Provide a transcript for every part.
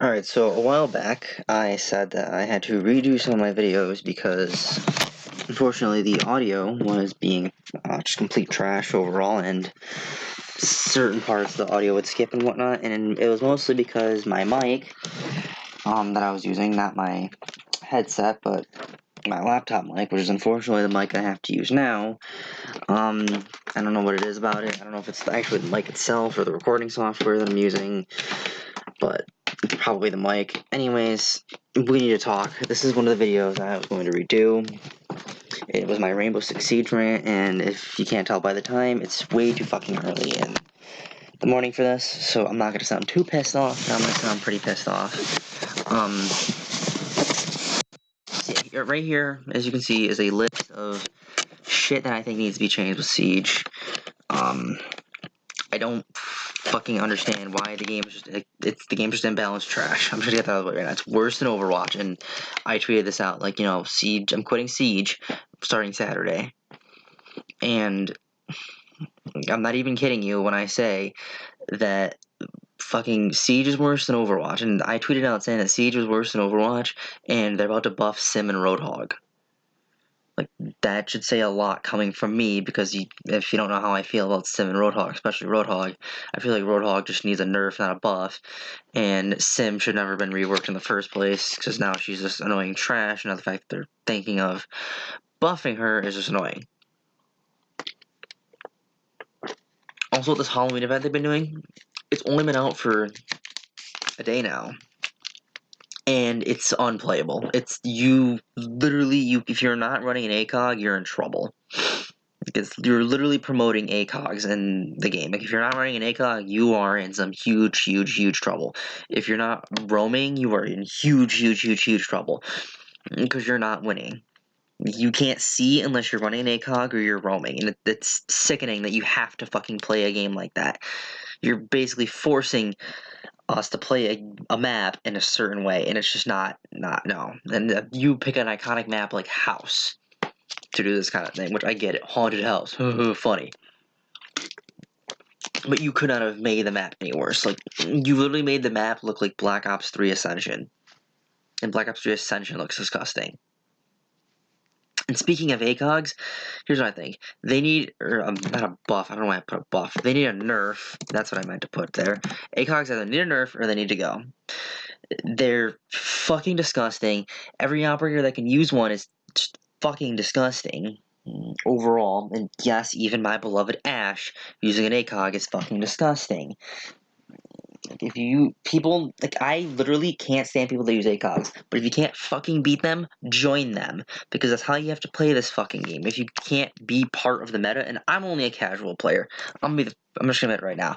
Alright, so a while back, I said that I had to redo some of my videos because, unfortunately, the audio was being just complete trash overall, and certain parts of the audio would skip and whatnot, and it was mostly because my mic, that I was using, not my headset, but my laptop mic, which is unfortunately the mic I have to use now. I don't know what it is about it. I don't know if it's actually the mic itself or the recording software that I'm using, but probably the mic. Anyways, we need to talk. This is one of the videos I was going to redo. It was my Rainbow Six Siege rant, and if you can't tell by the time, it's way too fucking early in the morning for this, so I'm not going to sound too pissed off, but I'm going to sound pretty pissed off. Yeah, right here, as you can see, is a list of shit that I think needs to be changed with Siege. I don't fucking understand why the game is just the game's just imbalanced trash. I'm just gonna get that out of the way right now. It's worse than Overwatch, and I tweeted this out like, Siege. I'm quitting Siege starting Saturday, and I'm not even kidding you when I say that fucking Siege is worse than Overwatch. And I tweeted out saying that Siege was worse than Overwatch, and they're about to buff Sim and Roadhog. Like, that should say a lot coming from me, because if you don't know how I feel about Sim and Roadhog, especially Roadhog, I feel like Roadhog just needs a nerf, not a buff, and Sim should never have been reworked in the first place, because now she's just annoying trash, and now the fact that they're thinking of buffing her is just annoying. Also, this Halloween event they've been doing, it's only been out for a day now. And it's unplayable. It's if you're not running an ACOG, you're in trouble. Because you're literally promoting ACOGs in the game. Like, if you're not running an ACOG, you are in some huge, huge, huge trouble. If you're not roaming, you are in huge, huge, huge, huge trouble. Because you're not winning. You can't see unless you're running an ACOG or you're roaming. And it's sickening that you have to fucking play a game like that. You're basically forcing us to play a map in a certain way, and it's just no. And you pick an iconic map like House to do this kind of thing, which I get it, haunted house, funny. But you could not have made the map any worse. Like, you literally made the map look like Black Ops 3 Ascension, and Black Ops 3 Ascension looks disgusting. And speaking of ACOGs, here's what I think. They need, not a buff, I don't know why I put a buff. They need a nerf, that's what I meant to put there. ACOGs either need a nerf or they need to go. They're fucking disgusting. Every operator that can use one is just fucking disgusting overall. And yes, even my beloved Ash using an ACOG is fucking disgusting. I literally can't stand people that use ACOGs, but if you can't fucking beat them, join them, because that's how you have to play this fucking game. If you can't be part of the meta, and I'm only a casual player, I'm just gonna admit it right now,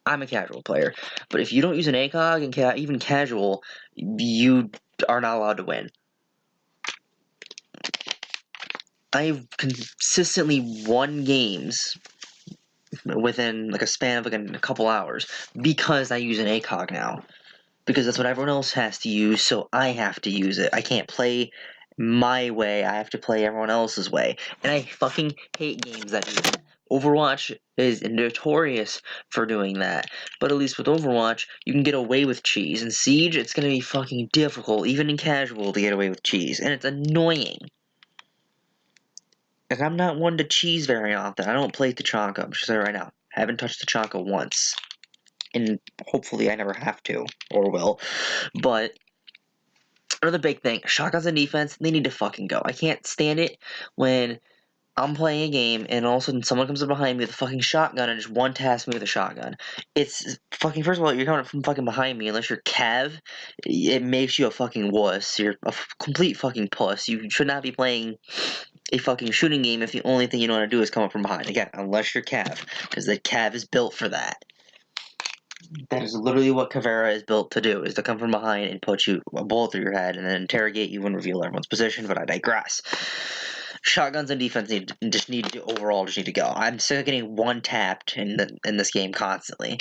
I'm a casual player, but if you don't use an ACOG and even casual, you are not allowed to win. I've consistently won games within like a span of like a couple hours because I use an ACOG now. Because that's what everyone else has to use, so I have to use it. I can't play my way, I have to play everyone else's way. And I fucking hate games that do that. Overwatch is notorious for doing that. But at least with Overwatch, you can get away with cheese. In Siege, it's gonna be fucking difficult, even in casual, to get away with cheese. And it's annoying. And I'm not one to cheese very often. I don't play Tachanka, I'm just saying right now. I haven't touched Tachanka once. And hopefully I never have to, or will. But another big thing, shotguns and defense, they need to fucking go. I can't stand it when I'm playing a game and all of a sudden someone comes up behind me with a fucking shotgun and just one-taps me with a shotgun. It's fucking, first of all, you're coming from fucking behind me, unless you're Cav, it makes you a fucking wuss. You're a complete fucking puss. You should not be playing a fucking shooting game if the only thing you know how to do is come up from behind. Again, unless you're Cav, because the Cav is built for that. That is literally what Caveira is built to do, is to come from behind and put you a bullet through your head and then interrogate you and reveal everyone's position, but I digress. Shotguns and defense just need to go. I'm sick of getting one-tapped in this game constantly.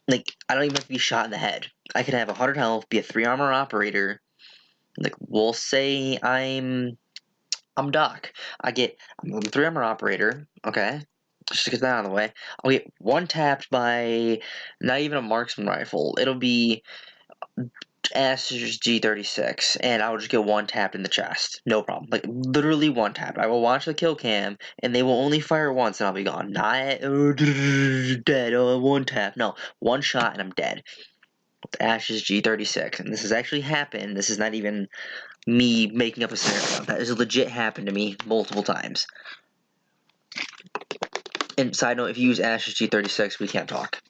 Like, I don't even have to be shot in the head. I could have 100 health, be a 3-armor operator. Like, we'll say I'm Doc. I'm a 3-armor operator, okay? Just to get that out of the way, I'll get one tapped by not even a marksman rifle. It'll be Asher's G36, and I'll just get one tapped in the chest. No problem. Like, literally one tap. I will watch the kill cam, and they will only fire once, and I'll be gone. Not, dead, one tap. No, one shot, and I'm dead. With Asher's G36, and this has actually happened. This is not even me making up a scenario. That has legit happened to me multiple times. And side note, if you use Ash's G36, we can't talk.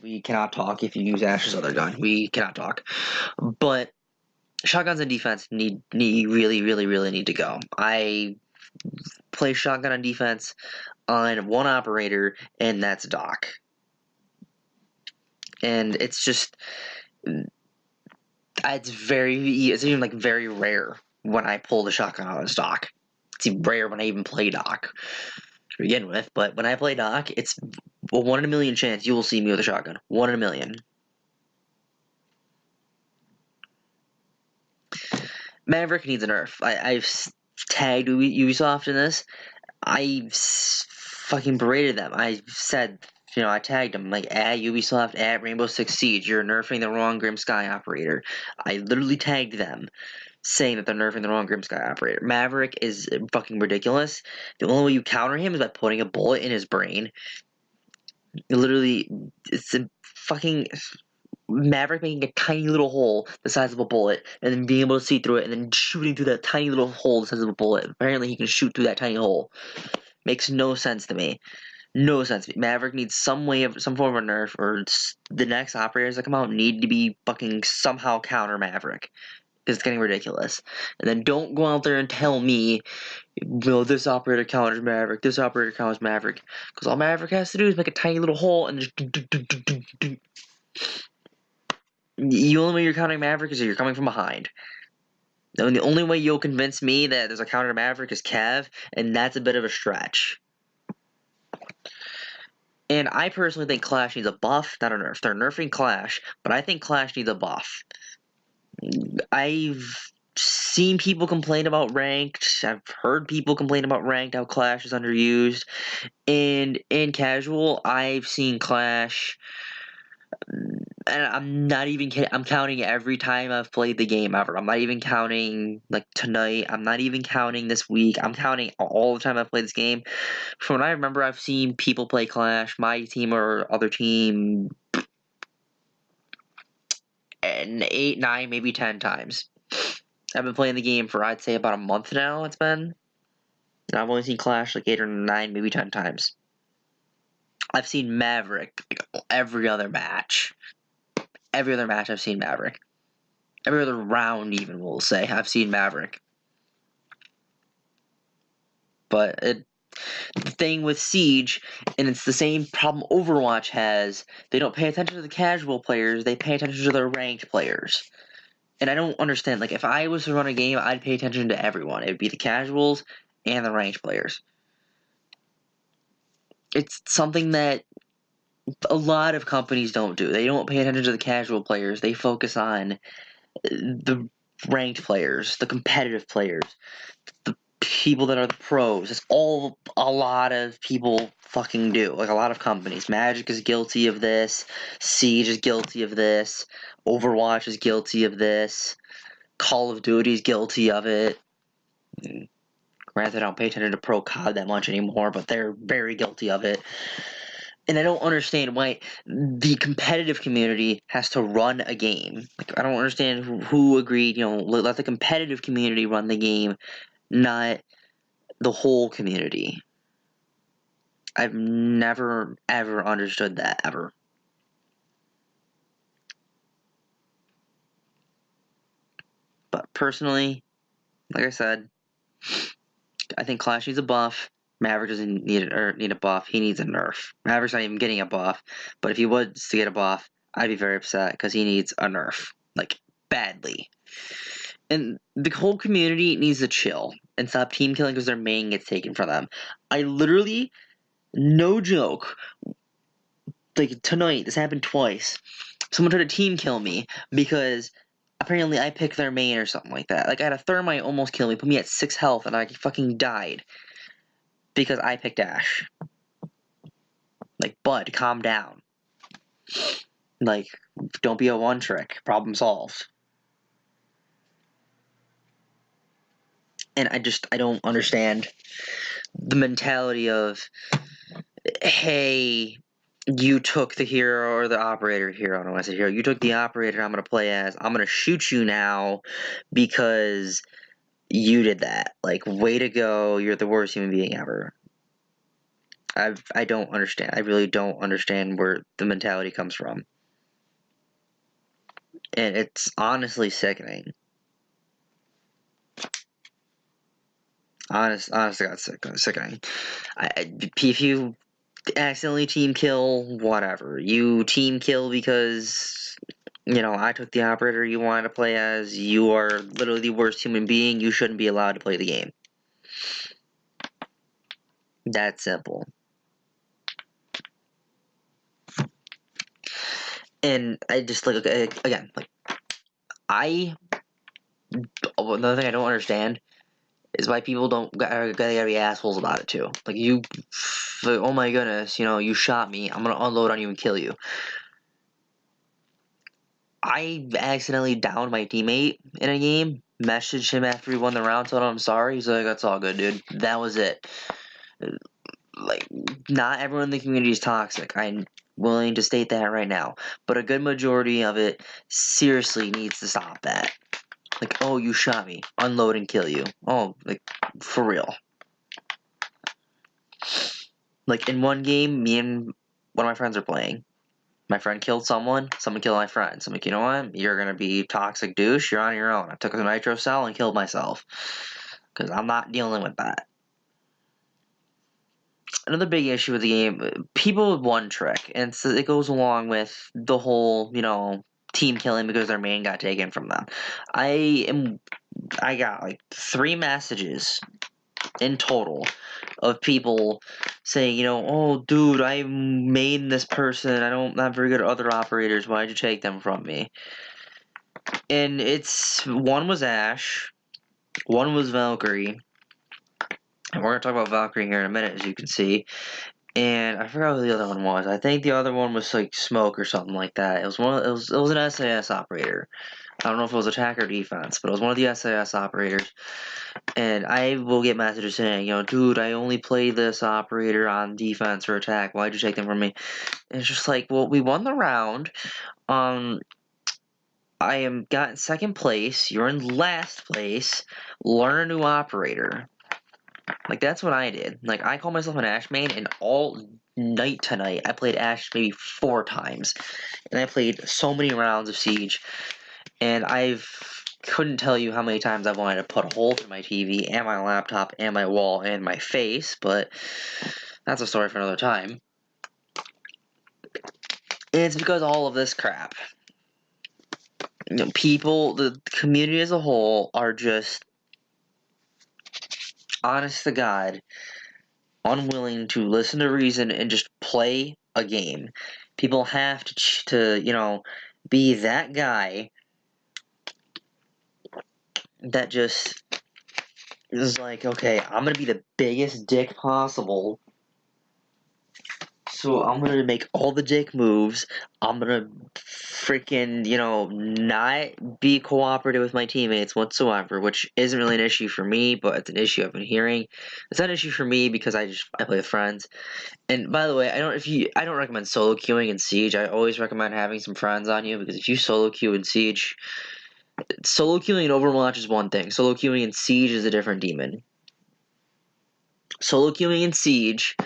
We cannot talk if you use Ash's other gun. We cannot talk. But shotguns and defense need really need to go. I play shotgun on defense on one operator, and that's Doc. And it's just, it's even like very rare when I pull the shotgun out as Doc. It's even rare when I even play Doc to begin with, but when I play Doc, it's a 1 in a million chance you will see me with a shotgun. 1 in a million. Maverick needs a nerf. I've tagged Ubisoft in this. I fucking berated them. I said, I tagged them, like, at Ubisoft, at Rainbow Six Siege, you're nerfing the wrong Grim Sky operator. I literally tagged them, saying that they're nerfing the wrong Grim Sky operator. Maverick is fucking ridiculous. The only way you counter him is by putting a bullet in his brain. Literally, it's a fucking Maverick making a tiny little hole the size of a bullet, and then being able to see through it, and then shooting through that tiny little hole the size of a bullet. Apparently, he can shoot through that tiny hole. Makes no sense to me. No sense. Maverick needs some form of a nerf, or the next operators that come out need to be fucking somehow counter Maverick. It's getting ridiculous. And then don't go out there and tell me, this operator counters Maverick, this operator counters Maverick. Because all Maverick has to do is make a tiny little hole and just the only way you're countering Maverick is if you're coming from behind. And the only way you'll convince me that there's a counter to Maverick is Cav, and that's a bit of a stretch. And I personally think Clash needs a buff, not a nerf. They're nerfing Clash, but I think Clash needs a buff. I've seen people complain about Ranked. I've heard people complain about Ranked, how Clash is underused. And in Casual, I've seen Clash, and I'm not even kidding. I'm counting every time I've played the game ever. I'm not even counting, like, tonight. I'm not even counting this week. I'm counting all the time I've played this game. From what I remember, I've seen people play Clash, my team or other team, and 8, 9, maybe 10 times. I've been playing the game for, I'd say, about a month now, it's been. And I've only seen Clash like 8 or 9, maybe 10 times. I've seen Maverick every other match. Every other match I've seen Maverick. Every other round, even, we'll say, I've seen Maverick. But the thing with Siege, and it's the same problem Overwatch has, they don't pay attention to the casual players, they pay attention to their ranked players. And I don't understand, like, if I was to run a game, I'd pay attention to everyone. It would be the casuals and the ranked players. It's something that a lot of companies don't do. They don't pay attention to the casual players. They focus on the ranked players, the competitive players, the people that are the pros. It's all a lot of people fucking do. Like, a lot of companies. Magic is guilty of this. Siege is guilty of this. Overwatch is guilty of this. Call of Duty is guilty of it. Granted, I don't pay attention to Pro COD that much anymore, but they're very guilty of it. And I don't understand why the competitive community has to run a game. Like, I don't understand who agreed, let the competitive community run the game, not the whole community. I've never, ever understood that, ever. But personally, like I said, I think Clash needs a buff. Maverick doesn't need a buff. He needs a nerf. Maverick's not even getting a buff. But if he was to get a buff, I'd be very upset because he needs a nerf. Like, badly. And the whole community needs to chill and stop team killing because their main gets taken from them. I literally, no joke, like tonight, this happened twice. Someone tried to team kill me because apparently I picked their main or something like that. Like, I had a thermite almost kill me, put me at 6 health, and I fucking died because I picked Ash. Like, bud, calm down. Like, don't be a one-trick. Problem solved. And I don't understand the mentality of, hey, you took the hero or the operator hero. I don't know why I said hero. You took the operator I'm going to play as. I'm going to shoot you now because you did that. Like, way to go. You're the worst human being ever. I don't understand. I really don't understand where the mentality comes from. And it's honestly sickening. Honest to God, sickening. If you accidentally team kill, whatever. You team kill because, you know, I took the operator you wanted to play as. You are literally the worst human being. You shouldn't be allowed to play the game. That simple. And I just, like, again, like, another thing I don't understand is why people gotta be assholes about it too. Like, oh my goodness, you know, you shot me, I'm gonna unload on you and kill you. I accidentally downed my teammate in a game, messaged him after he won the round, told him I'm sorry. He's like, that's all good, dude. That was it. Like, not everyone in the community is toxic. I'm willing to state that right now. But a good majority of it seriously needs to stop that. Like, oh, you shot me. Unload and kill you. Oh, like, for real. Like, in one game, me and one of my friends are playing. My friend killed someone killed my friend. So I'm like, you know what? You're going to be toxic douche. You're on your own. I took a nitro cell and killed myself. Because I'm not dealing with that. Another big issue with the game, people with one trick. And so it goes along with the whole, you know, team killing because their main got taken from them. I got like 3 messages in total of people saying, you know, oh, dude, I made this person. Not very good at other operators. Why'd you take them from me? And one was Ashe, one was Valkyrie. And we're gonna talk about Valkyrie here in a minute, as you can see. And I forgot what the other one was. I think the other one was like Smoke or something like that. It was an SAS operator. I don't know if it was attack or defense, but it was one of the SAS operators. And I will get messages saying, you know, dude, I only play this operator on defense or attack. Why'd you take them from me? And it's just like, well, we won the round. I got in second place. You're in last place. Learn a new operator. Like, that's what I did. Like, I call myself an Ashe main, and all night tonight, I played Ashe maybe 4 times. And I played so many rounds of Siege. And couldn't tell you how many times I've wanted to put a hole through my TV and my laptop and my wall and my face, but that's a story for another time. And it's because of all of this crap. You know, the community as a whole are just, honest to God, unwilling to listen to reason and just play a game. People have to you know, be that guy that just is like, okay, I'm gonna be the biggest dick possible. So I'm gonna make all the dick moves. I'm gonna freaking, you know, not be cooperative with my teammates whatsoever, which isn't really an issue for me, but it's an issue I've been hearing. It's not an issue for me because I play with friends. And by the way, I don't recommend solo queuing in Siege. I always recommend having some friends on you, because if you solo queue in Siege, solo queuing in Overwatch is one thing. Solo queuing in Siege is a different demon. Solo queuing in Siege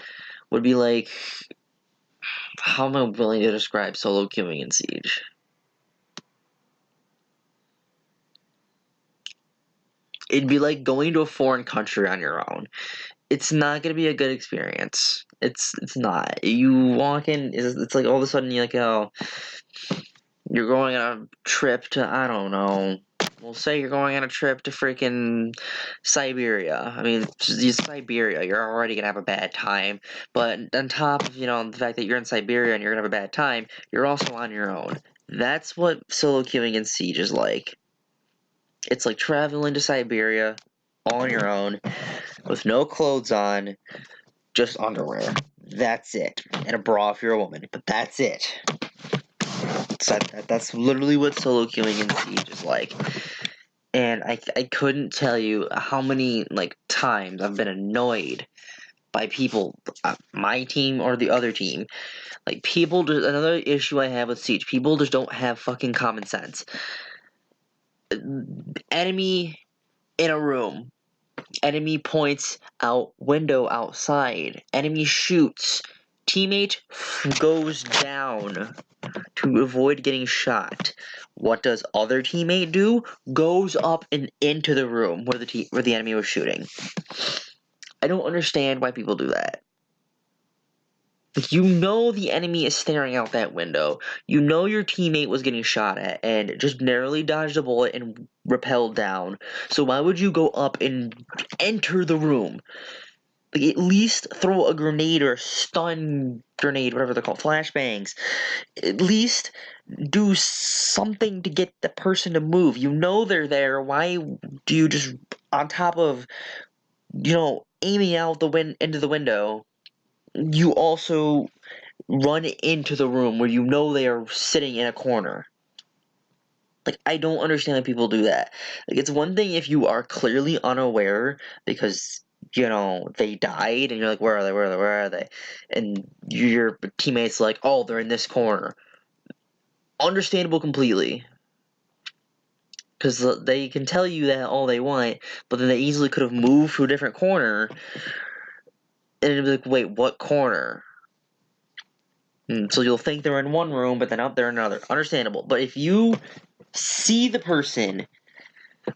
would be like, how am I willing to describe solo queuing in Siege? It'd be like going to a foreign country on your own. It's not gonna be a good experience. It's not. You walk in, it's like all of a sudden you're like, oh, you're going on a trip to, I don't know, we'll say you're going on a trip to freaking Siberia. I mean, Siberia, you're already gonna have a bad time. But on top of, you know, the fact that you're in Siberia and you're gonna have a bad time, you're also on your own. That's what solo queuing in Siege is like. It's like traveling to Siberia on your own, with no clothes on, just underwear. That's it. And a bra if you're a woman, but that's it. So that's literally what solo queuing in Siege is like. And I couldn't tell you how many like times I've been annoyed by people, my team or the other team. Like people, another issue I have with Siege, people just don't have fucking common sense. Enemy in a room. Enemy points out window outside. Enemy shoots. Teammate goes down to avoid getting shot. What does other teammate do? Goes up and into the room where the enemy was shooting. I don't understand why people do that. Like, you know the enemy is staring out that window. You know your teammate was getting shot at and just narrowly dodged a bullet and rappelled down. So why would you go up and enter the room? Like, at least throw a grenade or a stun grenade, whatever they're called, flashbangs. At least do something to get the person to move. You know they're there. Why do you just, on top of, aiming out into the window, you also run into the room where you know they are sitting in a corner? Like, I don't understand why people do that. Like, it's one thing if you are clearly unaware because, they died, and you're like, where are they? And your teammate's like, oh, they're in this corner. Understandable completely. Because they can tell you that all they want, but then they easily could have moved to a different corner, and it'd be like, wait, what corner? So you'll think they're in one room, but then out there in another. Understandable. But if you see the person,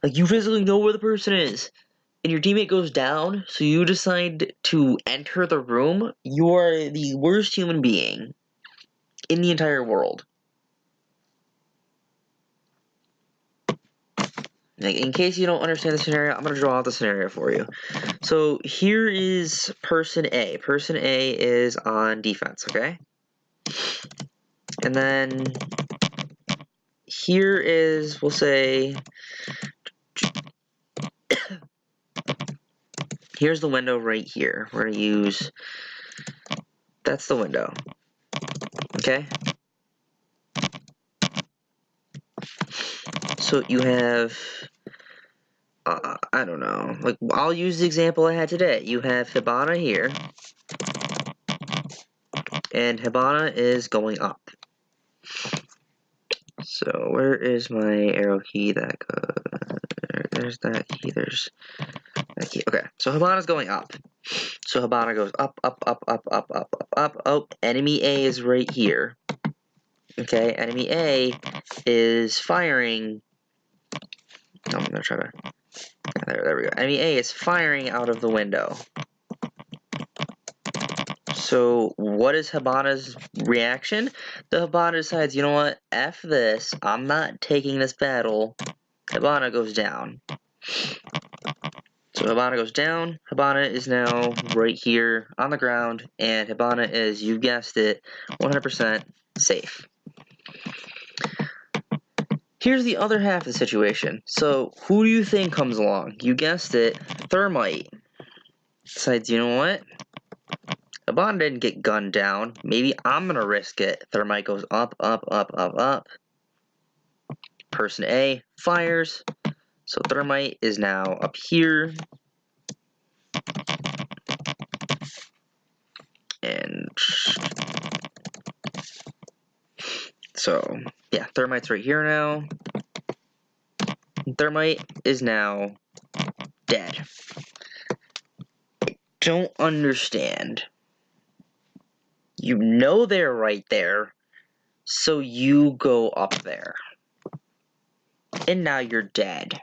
like you physically know where the person is, and your teammate goes down, so you decide to enter the room, you are the worst human being in the entire world. Like, in case you don't understand the scenario, I'm going to draw out the scenario for you. So here is person A. Person A is on defense, okay? And then here is, we'll say, here's the window right here. We're going to use, that's the window, okay? So you have, I don't know, like, I'll use the example I had today. You have Hibana here, and Hibana is going up. So where is my arrow key that goes? There's that key, there's that key. Okay, so Hibana's going up. So Hibana goes up, up, up, up, up, up, up, up. Oh, enemy A is right here. Okay, enemy A is firing. Oh, I'm gonna try to. There we go. Enemy A is firing out of the window. So what is Hibana's reaction? The Hibana decides, you know what? F this. I'm not taking this battle. Hibana goes down. So Hibana goes down. Hibana is now right here on the ground, and Hibana is, you guessed it, 100% safe. Here's the other half of the situation. So who do you think comes along? You guessed it, Thermite. Decides, you know what? Hibana didn't get gunned down. Maybe I'm gonna risk it. Thermite goes up, up, up, up, up. Person A fires. So Thermite is now up here. And so, yeah, Thermite's right here now. Thermite is now dead. I don't understand. You know they're right there, so you go up there. And now you're dead.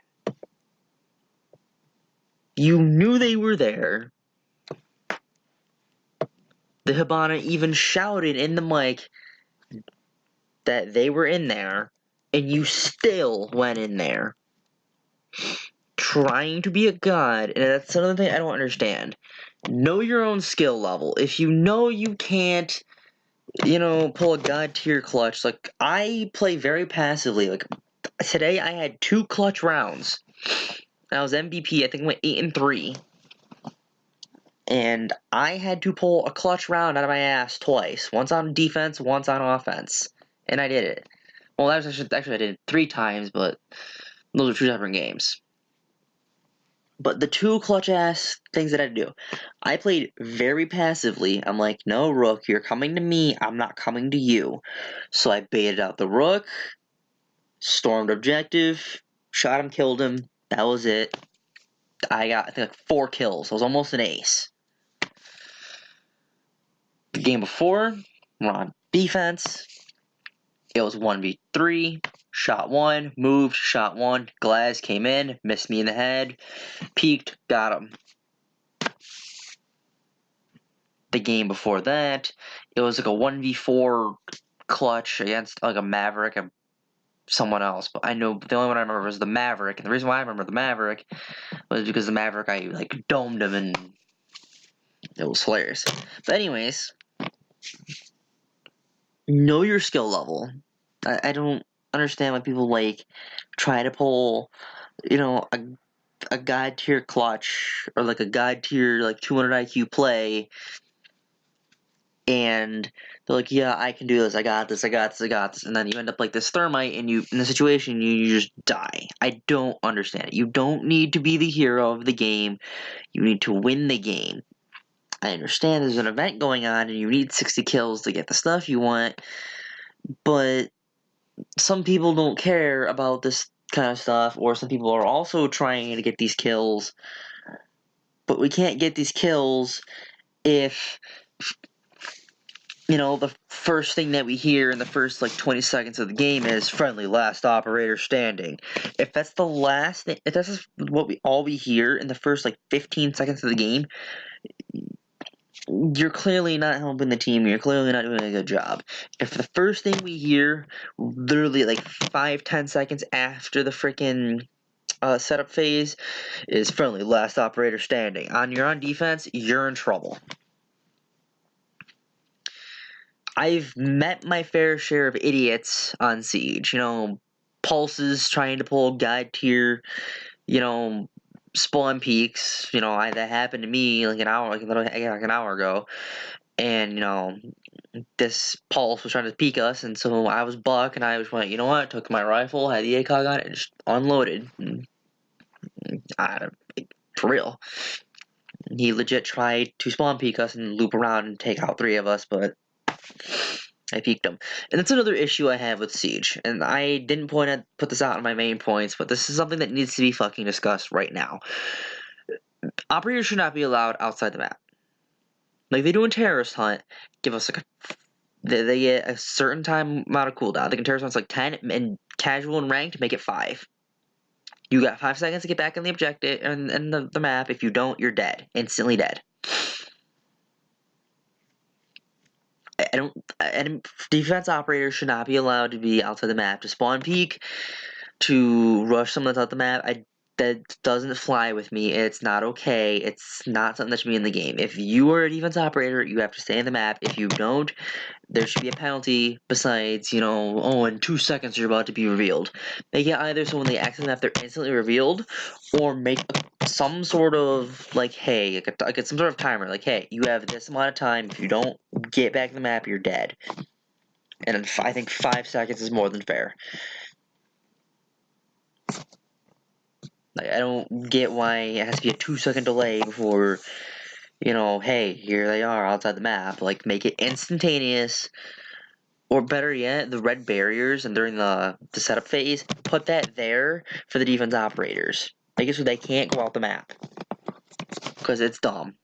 You knew they were there. The Hibana even shouted in the mic that they were in there, and you still went in there. Trying to be a god, and that's another thing I don't understand. Know your own skill level. If you know you can't, pull a god tier clutch, like, I play very passively. Like, today I had 2 clutch rounds. I was MVP, I think I went 8-3. and I had to pull a clutch round out of my ass twice. Once on defense, once on offense. And I did it. Well, that was actually I did it 3 times, but those are 2 different games. But the 2 clutch-ass things that I had to do, I played very passively. I'm like, no, Rook, you're coming to me. I'm not coming to you. So I baited out the Rook, stormed objective, shot him, killed him. That was it. I got, I think, like 4 kills. I was almost an ace. The game before, we're on defense. It was 1v3. Shot 1, moved, shot 1. Glass came in, missed me in the head. Peeked, got him. The game before that, it was like a 1v4 clutch against like a Maverick and someone else. But I know the only one I remember was the Maverick. And the reason why I remember the Maverick was because the Maverick, I like domed him and it was hilarious. But anyways, know your skill level. I don't understand why people like try to pull, you know, a god tier clutch or like a god tier like 200 IQ play, and they're like, yeah, I can do this, I got this, I got this, I got this, and then you end up like this thermite, and you in the situation you just die. I don't understand it. You don't need to be the hero of the game. You need to win the game. I understand there's an event going on and you need 60 kills to get the stuff you want, but some people don't care about this kind of stuff, or some people are also trying to get these kills, but we can't get these kills if, you know, the first thing that we hear in the first like 20 seconds of the game is friendly last operator standing. If that's the last thing, if that's what we hear in the first like 15 seconds of the game, you're clearly not helping the team. You're clearly not doing a good job. If the first thing we hear, literally like 5-10 seconds after the freaking setup phase, is friendly last operator standing, you're on defense, you're in trouble. I've met my fair share of idiots on Siege. You know, Pulses trying to pull guide tier, you know, spawn peaks. You know, that happened to me like an hour ago. And, you know, this Pulse was trying to peek us, and so I was Buck, and I was like, you know what, took my rifle, had the ACOG on it, and just unloaded. And for real. He legit tried to spawn peek us and loop around and take out 3 of us, but I peeked him. And that's another issue I have with Siege. And I didn't put this out in my main points, but this is something that needs to be fucking discussed right now. Operators should not be allowed outside the map. Like they do in Terrorist Hunt, give us like they get a certain time amount of cooldown. They can Terrorist Hunt's like 10, and casual and ranked make it 5. You got 5 seconds to get back in the objective and the map. If you don't, you're dead. Instantly dead. Defense operators should not be allowed to be outside the map to spawn peek, to rush someone that's out the map. That doesn't fly with me. It's not okay. It's not something that should be in the game. If you are a defense operator, you have to stay in the map. If you don't, there should be a penalty besides, you know, oh, in 2 seconds you're about to be revealed. Make it either so when they exit the map they're instantly revealed, or make some sort of, like, hey, like some sort of timer. Like, hey, you have this amount of time. If you don't get back to the map, you're dead. And I think 5 seconds is more than fair. Like, I don't get why it has to be a 2-second delay before, you know, hey, here they are outside the map. Like, make it instantaneous, or better yet, the red barriers and during the setup phase, put that there for the defense operators. Make it so they can't go out the map. Because it's dumb.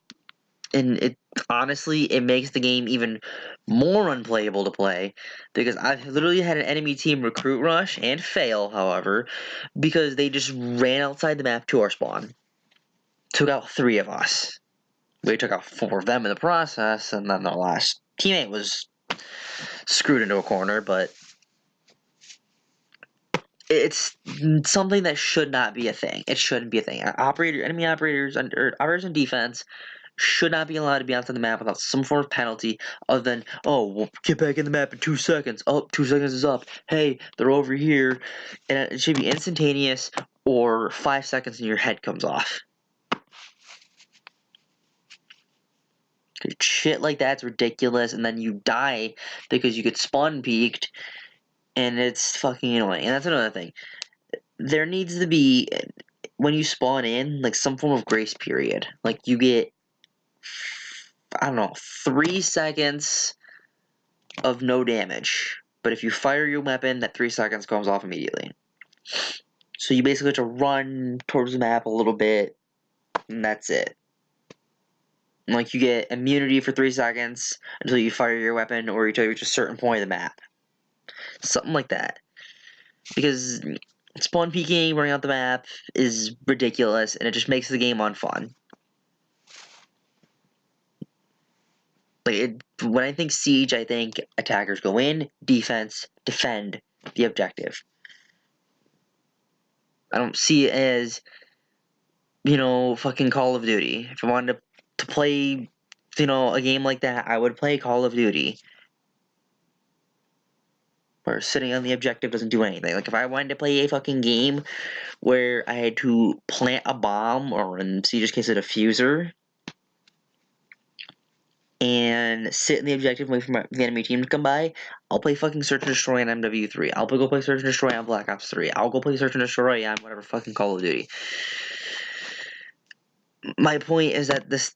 And it honestly, it makes the game even more unplayable to play, because I've literally had an enemy team recruit rush and fail, however, because they just ran outside the map to our spawn. Took out 3 of us. We took out 4 of them in the process, and then the last teammate was screwed into a corner, but it's something that should not be a thing. It shouldn't be a thing. Enemy operators, or operators in defense should not be allowed to be outside the map without some form of penalty other than, oh, well, get back in the map in 2 seconds. Oh, 2 seconds is up. Hey, they're over here. And it should be instantaneous, or 5 seconds and your head comes off. Shit like that's ridiculous, and then you die because you get spawn peeked, and it's fucking annoying. And that's another thing. There needs to be, when you spawn in, like some form of grace period. Like you get, I don't know, 3 seconds of no damage. But if you fire your weapon, that 3 seconds comes off immediately. So you basically have to run towards the map a little bit, and that's it. Like you get immunity for 3 seconds until you fire your weapon, or until you reach a certain point of the map. Something like that. Because spawn peeking, running out the map is ridiculous, and it just makes the game unfun. When I think Siege, I think attackers go in, defense, defend the objective. I don't see it as, fucking Call of Duty. If I wanted to play, a game like that, I would play Call of Duty. Where sitting on the objective doesn't do anything. Like, if I wanted to play a fucking game where I had to plant a bomb, or in Siege's case, a diffuser, and sit in the objective and wait for the enemy team to come by, I'll play fucking Search and Destroy on MW3. I'll go play Search and Destroy on Black Ops 3. I'll go play Search and Destroy on whatever fucking Call of Duty. My point is that this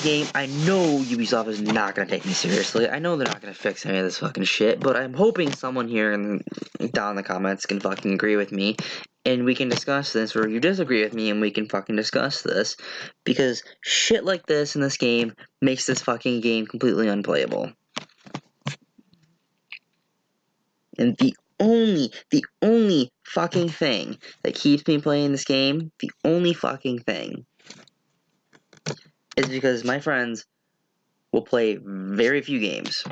game, I know Ubisoft is not going to take me seriously. I know they're not going to fix any of this fucking shit, but I'm hoping someone here down in the comments can fucking agree with me, and we can discuss this, or you disagree with me, and we can fucking discuss this, because shit like this in this game makes this fucking game completely unplayable. And the only fucking thing that keeps me playing this game, the only fucking thing, is because my friends will play very few games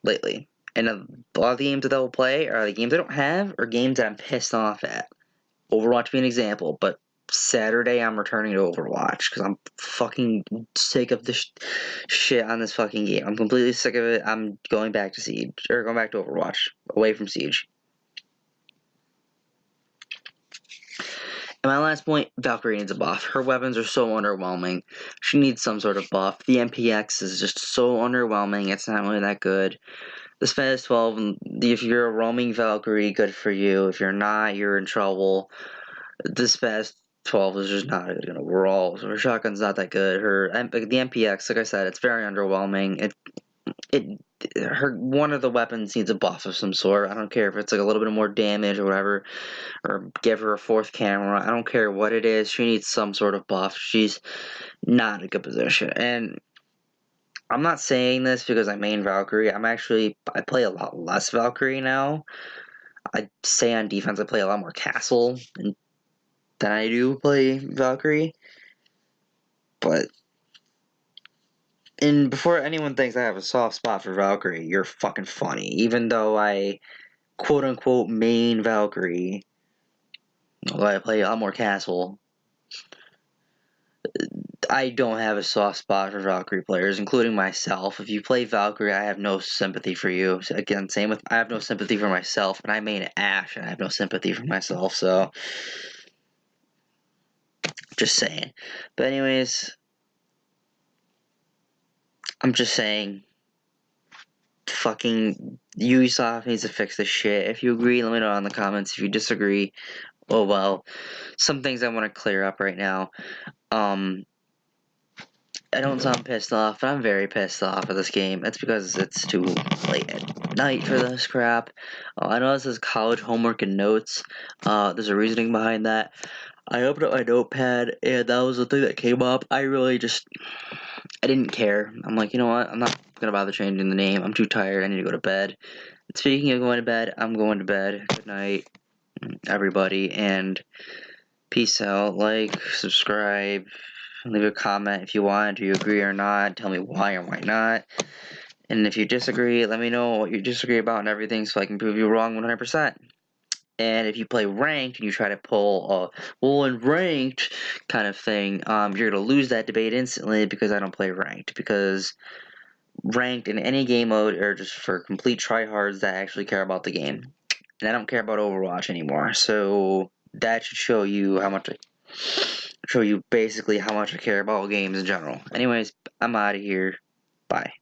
lately. And a lot of the games that they'll play are the games I don't have, or games that I'm pissed off at. Overwatch being an example, but Saturday I'm returning to Overwatch because I'm fucking sick of this shit on this fucking game. I'm completely sick of it. I'm going back to Siege, or going back to Overwatch, away from Siege. And my last point, Valkyrie needs a buff. Her weapons are so underwhelming. She needs some sort of buff. The MPX is just so underwhelming. It's not really that good. The Spaz 12, if you're a roaming Valkyrie, good for you. If you're not, you're in trouble. The Spaz 12 is just not good overall. Her shotgun's not that good. The MPX, like I said, it's very underwhelming. One of the weapons needs a buff of some sort. I don't care if it's like a little bit more damage or whatever, or give her a 4th camera. I don't care what it is. She needs some sort of buff. She's not in a good position. And I'm not saying this because I main Valkyrie. I play a lot less Valkyrie now. I say on defense I play a lot more Castle than I do play Valkyrie. But before anyone thinks I have a soft spot for Valkyrie, you're fucking funny. Even though I quote-unquote main Valkyrie, although I play a lot more Castle, I don't have a soft spot for Valkyrie players, including myself. If you play Valkyrie, I have no sympathy for you. So again, I have no sympathy for myself, and I main Ashe, and I have no sympathy for myself, so just saying. But anyways, I'm just saying, fucking Ubisoft needs to fix this shit. If you agree, let me know in the comments. If you disagree, oh well. Some things I want to clear up right now. I don't sound pissed off, but I'm very pissed off at this game. It's because it's too late at night for this crap. I know this is college homework and notes. There's a reasoning behind that. I opened up my notepad, and that was the thing that came up. I didn't care. I'm like, you know what? I'm not gonna bother changing the name. I'm too tired. I need to go to bed. Speaking of going to bed, I'm going to bed. Good night, everybody, and peace out. Like, subscribe. Leave a comment if you want. Do you agree or not? Tell me why or why not. And if you disagree, let me know what you disagree about and everything so I can prove you wrong 100%. And if you play ranked and you try to pull in ranked kind of thing, you're going to lose that debate instantly because I don't play ranked. Because ranked in any game mode are just for complete tryhards that actually care about the game. And I don't care about Overwatch anymore. So that should show you basically how much I care about games in general. Anyways, I'm out of here. Bye.